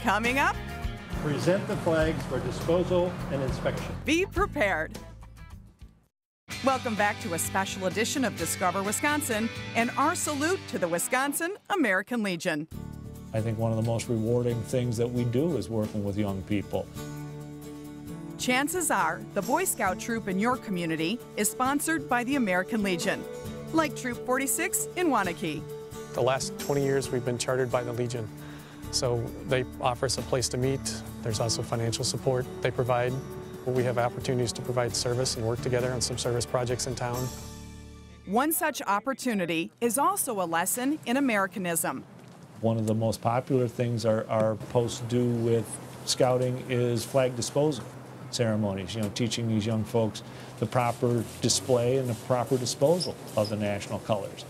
Coming up, present the flags for disposal and inspection. be prepared. Welcome back to a special edition of Discover Wisconsin and our salute to the Wisconsin American Legion. I think one of the most rewarding things that we do is working with young people. Chances are the Boy Scout troop in your community is sponsored by the American Legion, like Troop 46 in Waunakee. The last 20 years we've been chartered by the Legion. So they offer us a place to meet. There's also financial support they provide. We have opportunities to provide service and work together on some service projects in town. One such opportunity is also a lesson in Americanism. One of the most popular things our posts do with scouting is flag disposal ceremonies, teaching these young folks the proper display and the proper disposal of the national colors.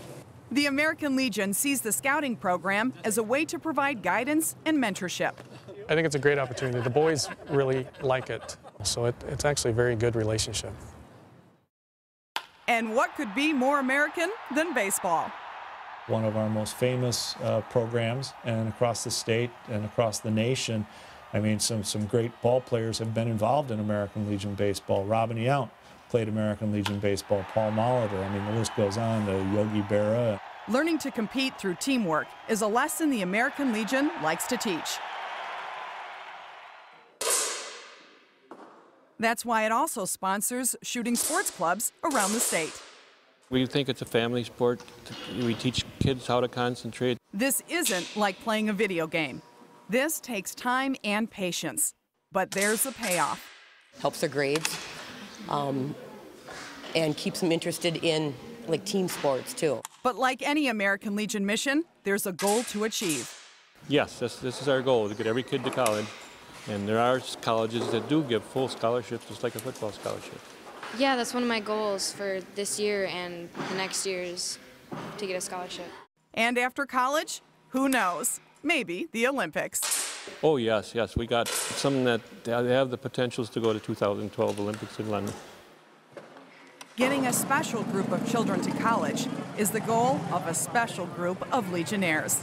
The American Legion sees the scouting program as a way to provide guidance and mentorship. I think it's a great opportunity. The boys really like it, so it's actually a very good relationship. And what could be more American than baseball? One of our most famous programs, and across the state and across the nation, I mean, some great ball players have been involved in American Legion baseball. Robin Yount played American Legion baseball, Paul Molitor, I mean, the list goes on, Yogi Berra. Learning to compete through teamwork is a lesson the American Legion likes to teach. That's why it also sponsors shooting sports clubs around the state. We think it's a family sport. We teach kids how to concentrate. This isn't like playing a video game. This takes time and patience, but there's a payoff. Helps their grades and keeps them interested in team sports too. But like any American Legion mission, there's a goal to achieve. Yes, this is our goal, to get every kid to college. And there are colleges that do give full scholarships, just like a football scholarship. Yeah, that's one of my goals for this year and the next years, to get a scholarship. And after college, who knows? Maybe the Olympics. Oh, yes, we got some that they have the potentials to go to 2012 Olympics in London. Getting a special group of children to college is the goal of a special group of Legionnaires.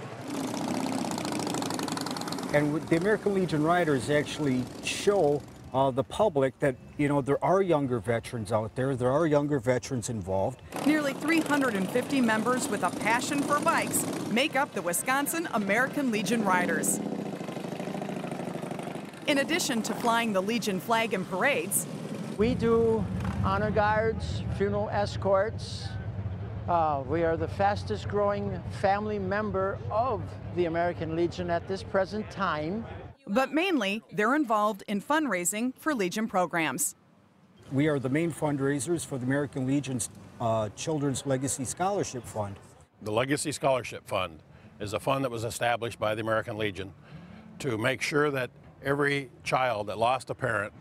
And the American Legion Riders actually show the public that, there are younger veterans out there. There are younger veterans involved. Nearly 350 members with a passion for bikes make up the Wisconsin American Legion Riders. In addition to flying the Legion flag in parades, we do honor guards, funeral escorts. We are the fastest growing family member of the American Legion at this present time. But mainly, they're involved in fundraising for Legion programs. We are the main fundraisers for the American Legion's Children's Legacy Scholarship Fund. The Legacy Scholarship Fund is a fund that was established by the American Legion to make sure that every child that lost a parent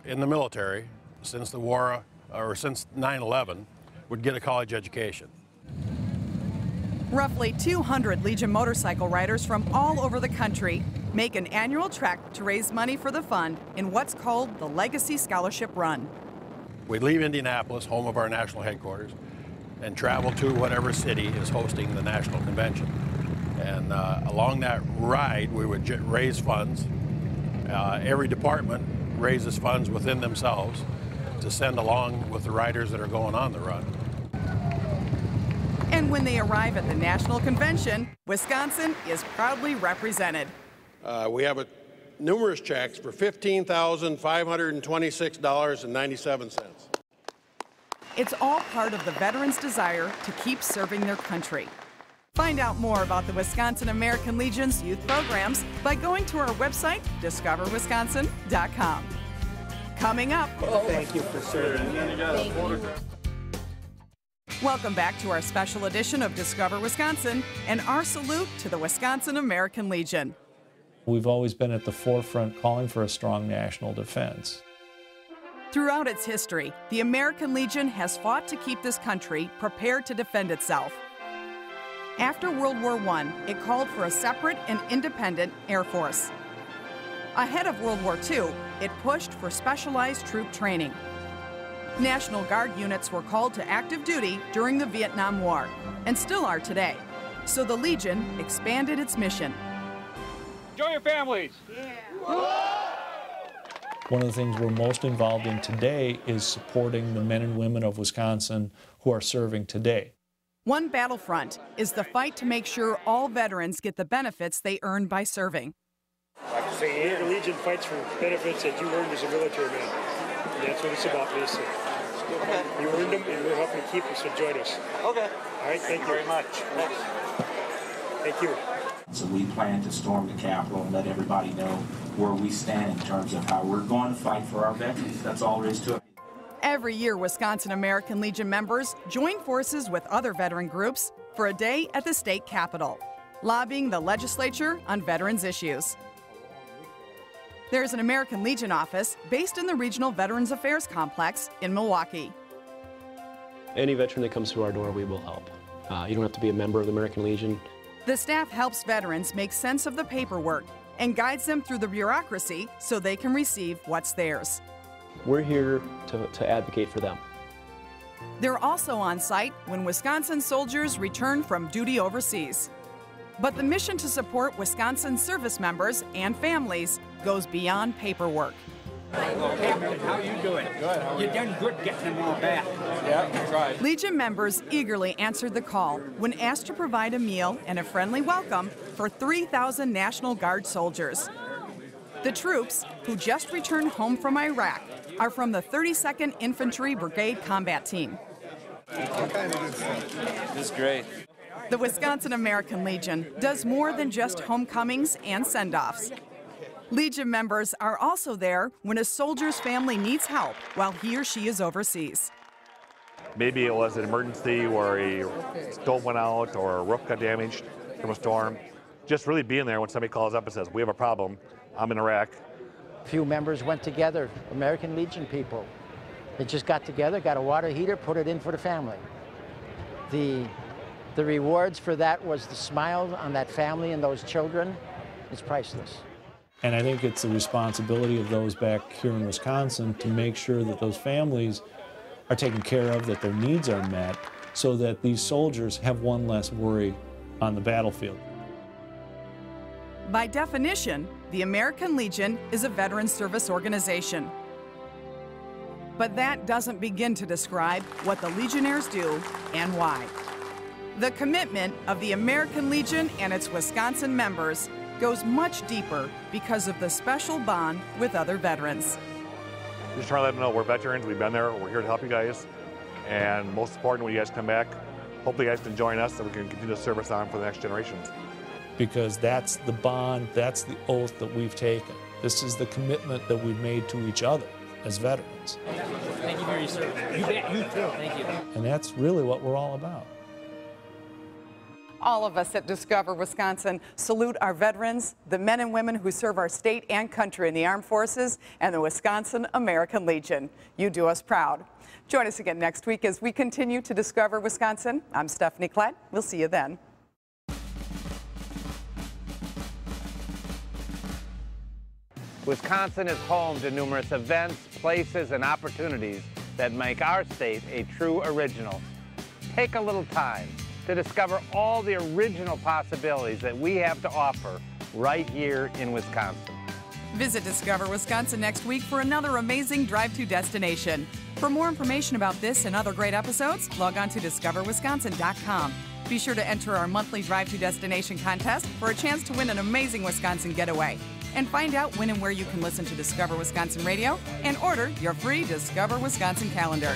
in the military, since the war, or since 9/11, would get a college education. Roughly 200 Legion motorcycle riders from all over the country make an annual trek to raise money for the fund in what's called the Legacy Scholarship Run. We leave Indianapolis, home of our national headquarters, and travel to whatever city is hosting the national convention. And along that ride, we would raise funds. Every department raises funds within themselves to send along with the riders that are going on the run. And when they arrive at the national convention, Wisconsin is proudly represented. We have numerous checks for $15,526.97. It's all part of the veterans' desire to keep serving their country. Find out more about the Wisconsin American Legion's youth programs by going to our website, discoverwisconsin.com. Coming up. Thank you for serving. Welcome back to our special edition of Discover Wisconsin and our salute to the Wisconsin American Legion. We've always been at the forefront calling for a strong national defense. Throughout its history, the American Legion has fought to keep this country prepared to defend itself. After World War I, it called for a separate and independent Air Force. Ahead of World War II, it pushed for specialized troop training. National Guard units were called to active duty during the Vietnam War, and still are today. So the Legion expanded its mission. Enjoy your families. One of the things we're most involved in today is supporting the men and women of Wisconsin who are serving today. One battlefront is the fight to make sure all veterans get the benefits they earn by serving. The American Legion fights for benefits that you earned as a military man. And that's what it's about, basically. Okay. You earned them, and we're helping keep them, so join us. Okay. All right, thank you very much. Thanks. Thank you. So we plan to storm the Capitol and let everybody know where we stand in terms of how we're going to fight for our veterans. That's all there is to it. Every year, Wisconsin American Legion members join forces with other veteran groups for a day at the state capitol, lobbying the legislature on veterans issues. There's an American Legion office based in the Regional Veterans Affairs Complex in Milwaukee. Any veteran that comes through our door, we will help. You don't have to be a member of the American Legion. The staff helps veterans make sense of the paperwork and guides them through the bureaucracy so they can receive what's theirs. We're here to advocate for them. They're also on site when Wisconsin soldiers return from duty overseas. But the mission to support Wisconsin service members and families goes beyond paperwork. Hey, man, how you doing? Good. How are you? You done good getting them all back. Yeah, right. Legion members eagerly answered the call when asked to provide a meal and a friendly welcome for 3,000 National Guard soldiers. The troops, who just returned home from Iraq, are from the 32nd Infantry Brigade Combat Team. This is great. The Wisconsin American Legion does more than just homecomings and send-offs. Legion members are also there when a soldier's family needs help while he or she is overseas. Maybe it was an emergency where a stove went out or a roof got damaged from a storm. Just really being there when somebody calls up and says, we have a problem, I'm in Iraq. A few members went together, American Legion people. They just got together, got a water heater, put it in for the family. The rewards for that was the smile on that family and those children. It's priceless. And I think it's the responsibility of those back here in Wisconsin to make sure that those families are taken care of, that their needs are met, so that these soldiers have one less worry on the battlefield. By definition, the American Legion is a veteran service organization. But that doesn't begin to describe what the Legionnaires do and why. The commitment of the American Legion and its Wisconsin members goes much deeper because of the special bond with other veterans. Just trying to let them know we're veterans, we've been there, we're here to help you guys. And most important, when you guys come back, hopefully you guys can join us so we can continue the service on for the next generations. Because that's the bond, that's the oath that we've taken. This is the commitment that we've made to each other as veterans. Thank you for your service. You bet, you too. Thank you. And that's really what we're all about. All of us at Discover Wisconsin salute our veterans, the men and women who serve our state and country in the armed forces, and the Wisconsin American Legion. You do us proud. Join us again next week as we continue to discover Wisconsin. I'm Stephanie Klett. We'll see you then. Wisconsin is home to numerous events, places, and opportunities that make our state a true original. Take a little time to discover all the original possibilities that we have to offer right here in Wisconsin. Visit Discover Wisconsin next week for another amazing drive-to destination. For more information about this and other great episodes, log on to discoverwisconsin.com. Be sure to enter our monthly drive-to destination contest for a chance to win an amazing Wisconsin getaway. And find out when and where you can listen to Discover Wisconsin Radio and order your free Discover Wisconsin calendar.